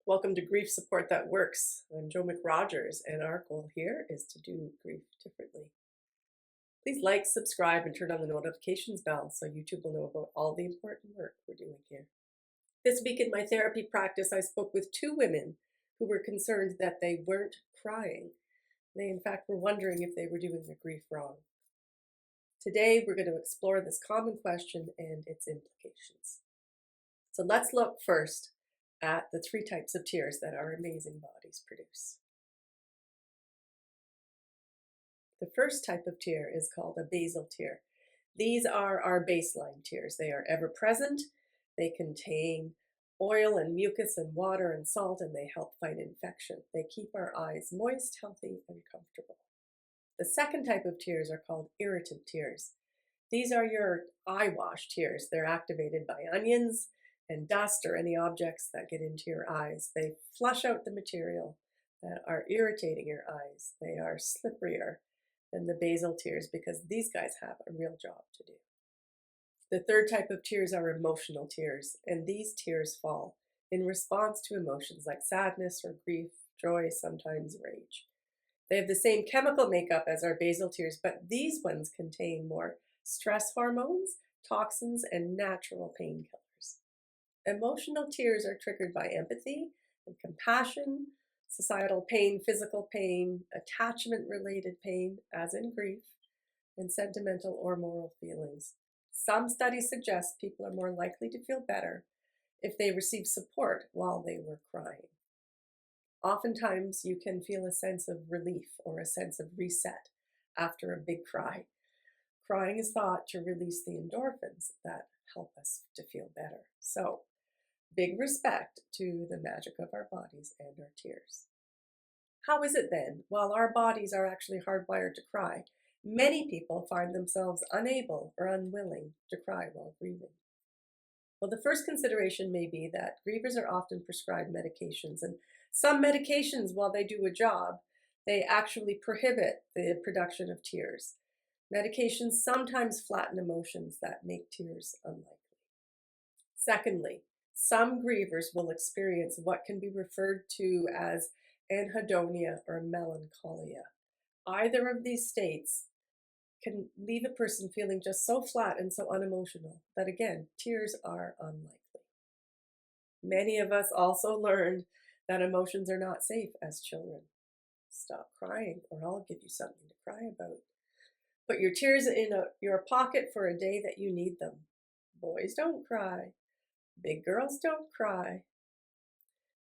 Welcome to Grief Support That Works. I'm Joe McRogers, and our goal here is to do grief differently. Please like, subscribe, and turn on the notifications bell so YouTube will know about all the important work we're doing here. This week in my therapy practice, I spoke with two women who were concerned that they weren't crying. They, in fact, were wondering if they were doing their grief wrong. Today, we're going to explore this common question and its implications. So let's look first at the three types of tears that our amazing bodies produce. The first type of tear is called a basal tear. These are our baseline tears. They are ever present. They contain oil and mucus and water and salt, and they help fight infection. They keep our eyes moist, healthy, and comfortable. The second type of tears are called irritant tears. These are your eye wash tears. They're activated by onions and dust or any objects that get into your eyes. They flush out the material that are irritating your eyes. They are slipperier than the basal tears because these guys have a real job to do. The third type of tears are emotional tears, and these tears fall in response to emotions like sadness or grief, joy, sometimes rage. They have the same chemical makeup as our basal tears, but these ones contain more stress hormones, toxins, and natural painkillers. Emotional tears are triggered by empathy and compassion, societal pain, physical pain, attachment-related pain, as in grief, and sentimental or moral feelings. Some studies suggest people are more likely to feel better if they receive support while they were crying. Oftentimes, you can feel a sense of relief or a sense of reset after a big cry. Crying is thought to release the endorphins that help us to feel better. So, big respect to the magic of our bodies and our tears. How is it then, while our bodies are actually hardwired to cry, many people find themselves unable or unwilling to cry while grieving? Well, the first consideration may be that grievers are often prescribed medications, and some medications, while they do a job, they actually prohibit the production of tears. Medications sometimes flatten emotions that make tears unlikely. Secondly, some grievers will experience what can be referred to as anhedonia or melancholia. Either of these states can leave a person feeling just so flat and so unemotional that, again, tears are unlikely. Many of us also learned that emotions are not safe as children. Stop crying, or I'll give you something to cry about. Put your tears in your pocket for a day that you need them. Boys don't cry. Big girls don't cry.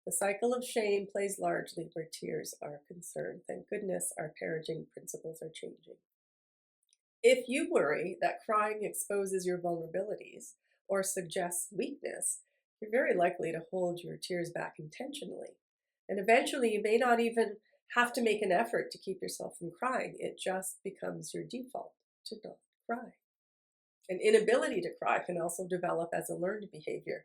The cycle of shame plays largely where tears are concerned. Thank goodness our parenting principles are changing. If you worry that crying exposes your vulnerabilities or suggests weakness, you're very likely to hold your tears back intentionally. And eventually, you may not even have to make an effort to keep yourself from crying. It just becomes your default to not cry. An inability to cry can also develop as a learned behavior.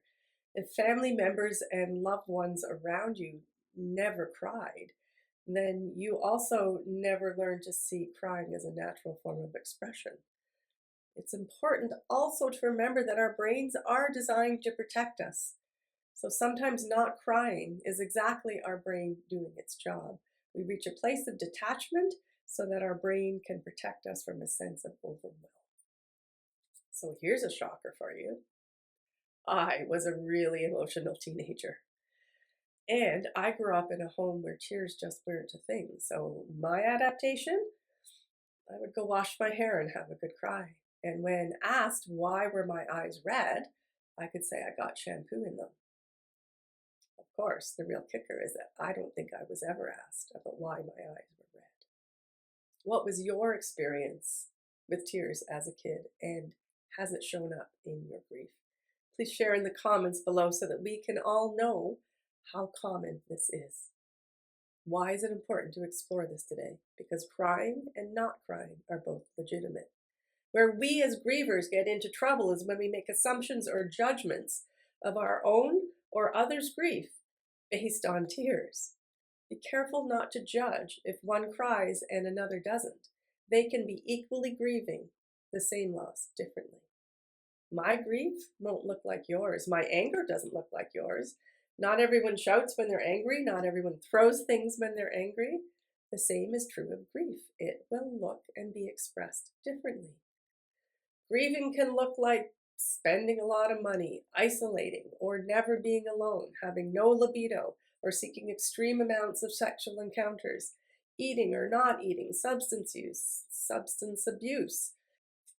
If family members and loved ones around you never cried, then you also never learn to see crying as a natural form of expression. It's important also to remember that our brains are designed to protect us. So sometimes not crying is exactly our brain doing its job. We reach a place of detachment so that our brain can protect us from a sense of overwhelm. So here's a shocker for you. I was a really emotional teenager. And I grew up in a home where tears just weren't a thing. So my adaptation, I would go wash my hair and have a good cry. And when asked why were my eyes red, I could say I got shampoo in them. Of course, the real kicker is that I don't think I was ever asked about why my eyes were red. What was your experience with tears as a kid, and has it shown up in your grief? Please share in the comments below so that we can all know how common this is. Why is it important to explore this today? Because crying and not crying are both legitimate. Where we as grievers get into trouble is when we make assumptions or judgments of our own or others' grief based on tears. Be careful not to judge if one cries and another doesn't. They can be equally grieving the same loss differently. My grief won't look like yours. My anger doesn't look like yours. Not everyone shouts when they're angry. Not everyone throws things when they're angry. The same is true of grief. It will look and be expressed differently. Grieving can look like spending a lot of money, isolating, or never being alone, having no libido, or seeking extreme amounts of sexual encounters, eating or not eating, substance use, substance abuse,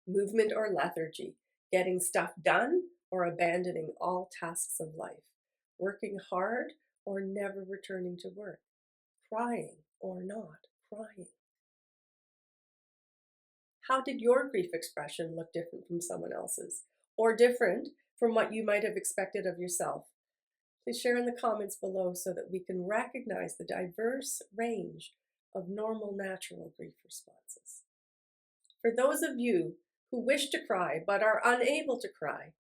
movement or lethargy, getting stuff done or abandoning all tasks of life, working hard or never returning to work, crying or not crying. How did your grief expression look different from someone else's, or different from what you might have expected of yourself? Please share in the comments below so that we can recognize the diverse range of normal, natural grief responses. For those of you who wish to cry but are unable to cry,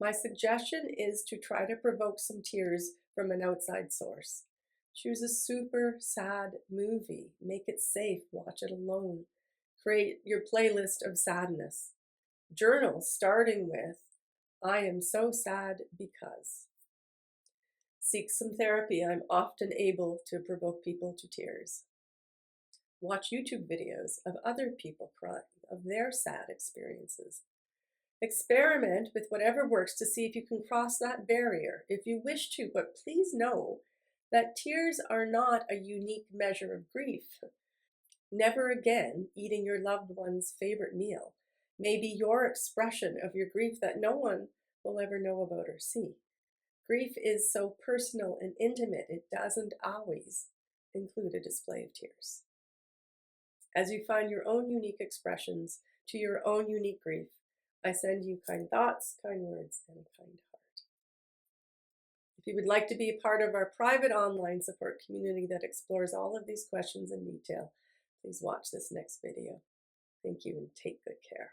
my suggestion is to try to provoke some tears from an outside source. Choose a super sad movie. Make it safe. Watch it alone. Create your playlist of sadness. Journal starting with, I am so sad because. Seek some therapy. I'm often able to provoke people to tears. Watch YouTube videos of other people crying, of their sad experiences. Experiment with whatever works to see if you can cross that barrier if you wish to, but please know that tears are not a unique measure of grief. Never again eating your loved one's favorite meal may be your expression of your grief that no one will ever know about or see. Grief is so personal and intimate, it doesn't always include a display of tears. As you find your own unique expressions to your own unique grief, I send you kind thoughts, kind words, and a kind heart. If you would like to be a part of our private online support community that explores all of these questions in detail, please watch this next video. Thank you and take good care.